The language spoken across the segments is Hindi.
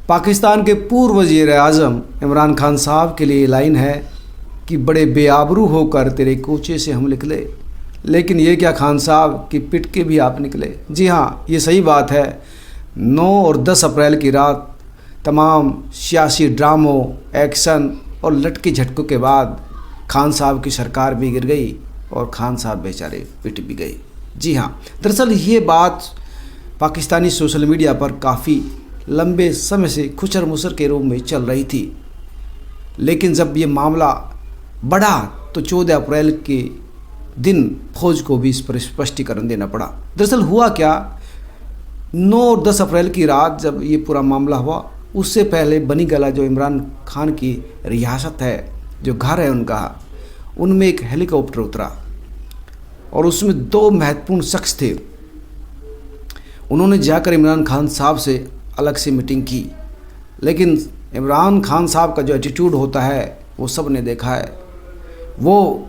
पाकिस्तान के पूर्व वज़ीर आज़म इमरान खान साहब के लिए लाइन है कि बड़े बेआबरू होकर तेरे कोचे से हम निकले, लेकिन ये क्या खान साहब कि पिट के भी आप निकले। जी हाँ, ये सही बात है। 9 और 10 अप्रैल की रात तमाम सियासी ड्रामों, एक्शन और लटके झटकों के बाद खान साहब की सरकार भी गिर गई और खान साहब बेचारे पिट भी गए। जी हाँ, दरअसल ये बात पाकिस्तानी सोशल मीडिया पर काफ़ी लंबे समय से खुचर मुसर के रूप में चल रही थी, लेकिन जब ये मामला बढ़ा तो 14 अप्रैल के दिन फौज को भी इस पर स्पष्टीकरण देना पड़ा। दरअसल हुआ क्या, 9 और 10 अप्रैल की रात जब ये पूरा मामला हुआ, उससे पहले बनी गला जो इमरान खान की रियासत है, जो घर है उनका, उनमें एक हेलीकॉप्टर उतरा और उसमें 2 महत्वपूर्ण शख्स थे। उन्होंने जाकर इमरान खान साहब से अलग से मीटिंग की, लेकिन इमरान खान साहब का जो एटीट्यूड होता है वो सब ने देखा है। वो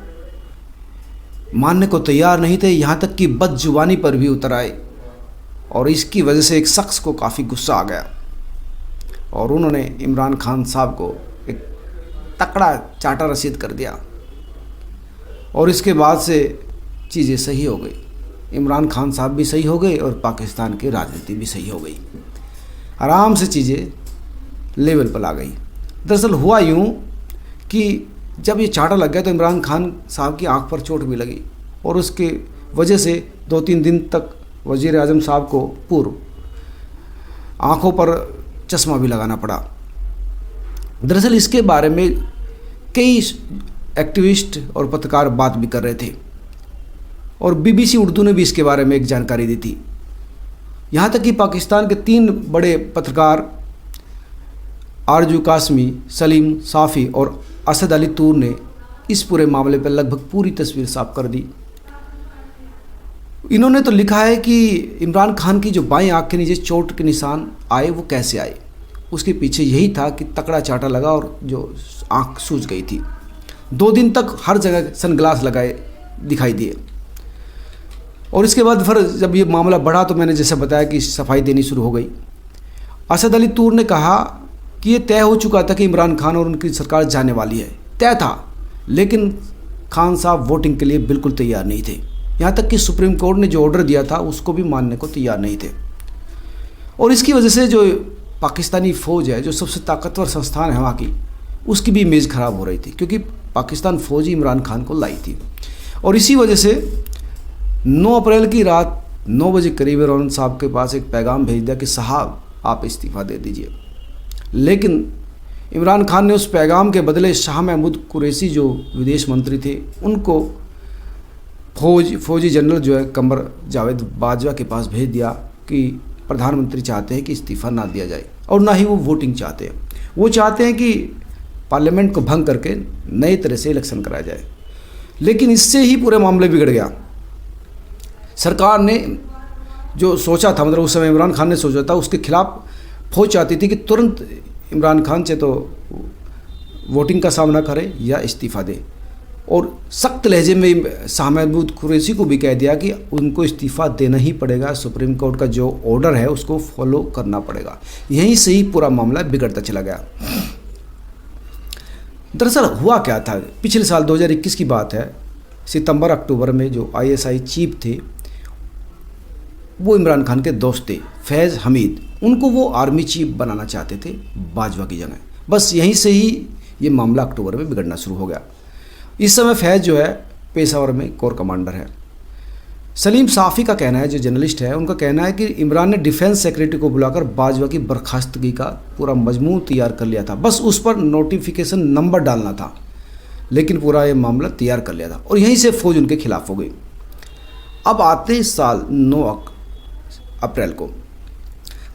मानने को तैयार नहीं थे, यहाँ तक कि बदजुबानी पर भी उतर आए और इसकी वजह से एक शख्स को काफ़ी गुस्सा आ गया और उन्होंने इमरान खान साहब को एक तकड़ा चाटा रसीद कर दिया और इसके बाद से चीज़ें सही हो गई। इमरान खान साहब भी सही हो गए और पाकिस्तान की राजनीति भी सही हो गई। आराम से चीज़ें लेवल पर आ गई। दरअसल हुआ यूँ कि जब ये चाटा लग गया तो इमरान खान साहब की आंख पर चोट भी लगी और उसके वजह से 2-3 दिन तक वज़ीर आज़म साहब को पूर्व आंखों पर चश्मा भी लगाना पड़ा। दरअसल इसके बारे में कई एक्टिविस्ट और पत्रकार बात भी कर रहे थे और BBC उर्दू ने भी इसके बारे में एक जानकारी दी थी। यहाँ तक कि पाकिस्तान के 3 बड़े पत्रकार आरजू कासमी, सलीम साफ़ी और असद अली तूर ने इस पूरे मामले पर लगभग पूरी तस्वीर साफ कर दी। इन्होंने तो लिखा है कि इमरान खान की जो बाएं आँख के नीचे चोट के निशान आए वो कैसे आए। उसके पीछे यही था कि तकड़ा चाटा लगा और जो आँख सूज गई थी। 2 दिन तक हर जगह सनग्लास लगाए दिखाई दिए और इसके बाद फिर जब ये मामला बढ़ा तो मैंने जैसे बताया कि सफाई देनी शुरू हो गई। असद अली तूर ने कहा कि ये तय हो चुका था कि इमरान खान और उनकी सरकार जाने वाली है, तय था, लेकिन खान साहब वोटिंग के लिए बिल्कुल तैयार नहीं थे। यहाँ तक कि सुप्रीम कोर्ट ने जो ऑर्डर दिया था उसको भी मानने को तैयार नहीं थे और इसकी वजह से जो पाकिस्तानी फ़ौज है, जो सबसे ताकतवर संस्थान है वहाँ की, उसकी भी इमेज ख़राब हो रही थी, क्योंकि पाकिस्तान फ़ौज ही इमरान खान को लाई थी। और इसी वजह से 9 अप्रैल की रात 9 बजे करीब इमरान साहब के पास एक पैगाम भेज दिया कि साहब आप इस्तीफ़ा दे दीजिए। लेकिन इमरान खान ने उस पैगाम के बदले शाह महमूद कुरैशी जो विदेश मंत्री थे उनको फौजी जनरल जो है कमर जावेद बाजवा के पास भेज दिया कि प्रधानमंत्री चाहते हैं कि इस्तीफ़ा ना दिया जाए और ना ही वो वोटिंग चाहते हैं। वो चाहते हैं कि पार्लियामेंट को भंग करके नए तरह से इलेक्शन कराया जाए। लेकिन इससे ही पूरे मामले बिगड़ गया। सरकार ने जो सोचा था, मतलब उस समय इमरान खान ने सोचा था, उसके खिलाफ फौज चाहती थी कि तुरंत इमरान खान से तो वोटिंग का सामना करे या इस्तीफ़ा दे और सख्त लहजे में शाह महमूद कुरैशी को भी कह दिया कि उनको इस्तीफ़ा देना ही पड़ेगा, सुप्रीम कोर्ट का जो ऑर्डर है उसको फॉलो करना पड़ेगा। यहीं से ही पूरा मामला बिगड़ता चला गया। दरअसल हुआ क्या था, पिछले साल 2021 की बात है, सितंबर अक्टूबर में जो ISI चीफ थे वो इमरान खान के दोस्त थे, फैज़ हमीद, उनको वो आर्मी चीफ बनाना चाहते थे बाजवा की जगह। बस यहीं से ही ये मामला अक्टूबर में बिगड़ना शुरू हो गया। इस समय फैज़ जो है पेशावर में कोर कमांडर है। सलीम साफ़ी का कहना है, जो जर्नलिस्ट है, उनका कहना है कि इमरान ने डिफेंस सेक्रेटरी को बुलाकर बाजवा की बर्खास्तगी का पूरा मजमून तैयार कर लिया था, बस उस पर नोटिफिकेशन नंबर डालना था, लेकिन पूरा ये मामला तैयार कर लिया था और यहीं से फ़ौज उनके खिलाफ हो गई। अब आते इस साल 9 अप्रैल को,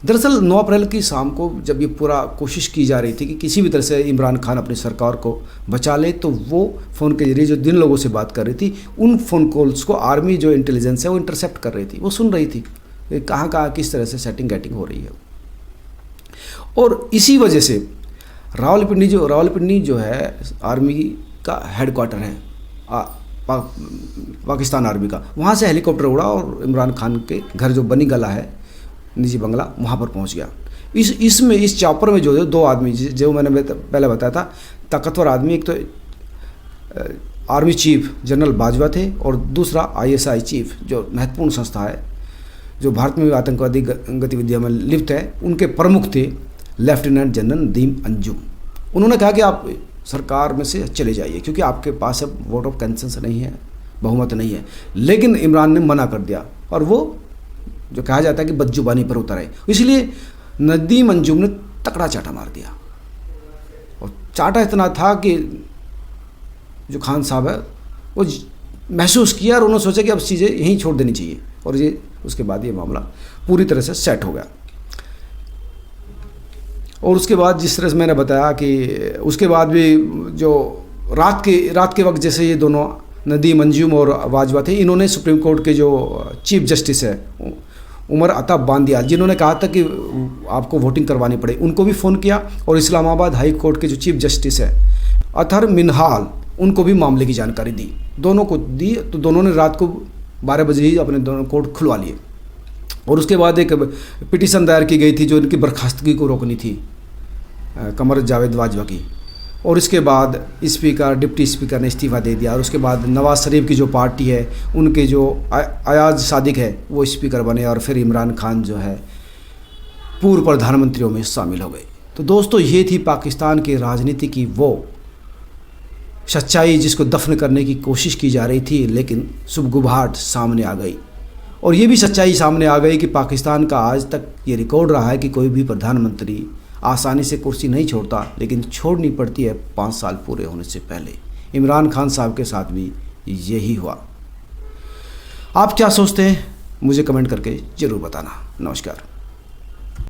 दरअसल 9 अप्रैल की शाम को जब ये पूरा कोशिश की जा रही थी कि किसी भी तरह से इमरान खान अपनी सरकार को बचा ले, तो वो फ़ोन के जरिए जो जिन लोगों से बात कर रही थी उन फ़ोन कॉल्स को आर्मी जो इंटेलिजेंस है वो इंटरसेप्ट कर रही थी, वो सुन रही थी कहाँ कहाँ किस तरह से सेटिंग गेटिंग हो रही है। और इसी वजह से रावलपिंडी जो है आर्मी का हेडक्वार्टर है पाकिस्तान आर्मी का, वहाँ से हेलीकॉप्टर उड़ा और इमरान खान के घर जो बनी गला है निजी बंगला, वहाँ पर पहुँच गया। इसमें इस चॉपर में जो 2 आदमी, जो मैंने पहले बताया था, ताकतवर आदमी, एक तो आर्मी चीफ जनरल बाजवा थे और दूसरा ISI चीफ, जो महत्वपूर्ण संस्था है जो भारत में आतंकवादी गतिविधियों में लिप्त है, उनके प्रमुख थे लेफ्टिनेंट जनरल नदीम अंजुम। उन्होंने कहा कि आप सरकार में से चले जाइए क्योंकि आपके पास अब वोट ऑफ कंसेंस नहीं है, बहुमत नहीं है। लेकिन इमरान ने मना कर दिया और वो जो कहा जाता है कि बदजुबानी पर उतर आए। इसलिए नदीम अंजुम ने तकड़ा चाटा मार दिया और चाटा इतना था कि जो खान साहब है वो महसूस किया और उन्होंने सोचा कि अब चीज़ें यहीं छोड़ देनी चाहिए, और ये उसके बाद ये मामला पूरी तरह से सेट हो गया। और उसके बाद जिस तरह से मैंने बताया कि उसके बाद भी जो रात के वक्त जैसे ये दोनों नदीम अंजुम और बाजवा थे, इन्होंने सुप्रीम कोर्ट के जो चीफ जस्टिस है उमर अता बांदियाल, जिन्होंने कहा था कि आपको वोटिंग करवानी पड़े, उनको भी फ़ोन किया। और इस्लामाबाद हाई कोर्ट के जो चीफ जस्टिस है अतहर मिनहाल, उनको भी मामले की जानकारी दी, दोनों को दी। तो दोनों ने रात को 12 बजे ही अपने दोनों कोर्ट खुलवा लिए। और उसके बाद एक पिटीशन दायर की गई थी जो इनकी बर्खास्तगी को रोकनी थी, कमर जावेद बाजवा की। और इसके बाद स्पीकर, डिप्टी स्पीकर ने इस्तीफ़ा दे दिया। और उसके बाद नवाज़ शरीफ की जो पार्टी है, उनके जो अयाज सादिक है वो स्पीकर बने, और फिर इमरान खान जो है पूर्व प्रधानमंत्रियों में शामिल हो गए। तो दोस्तों, ये थी पाकिस्तान की राजनीति की वो सच्चाई जिसको दफन करने की कोशिश की जा रही थी, लेकिन सुबगुभाट सामने आ गई। और ये भी सच्चाई सामने आ गई कि पाकिस्तान का आज तक ये रिकॉर्ड रहा है कि कोई भी प्रधानमंत्री आसानी से कुर्सी नहीं छोड़ता, लेकिन छोड़नी पड़ती है 5 साल पूरे होने से पहले। इमरान खान साहब के साथ भी यही हुआ। आप क्या सोचते हैं मुझे कमेंट करके ज़रूर बताना। नमस्कार।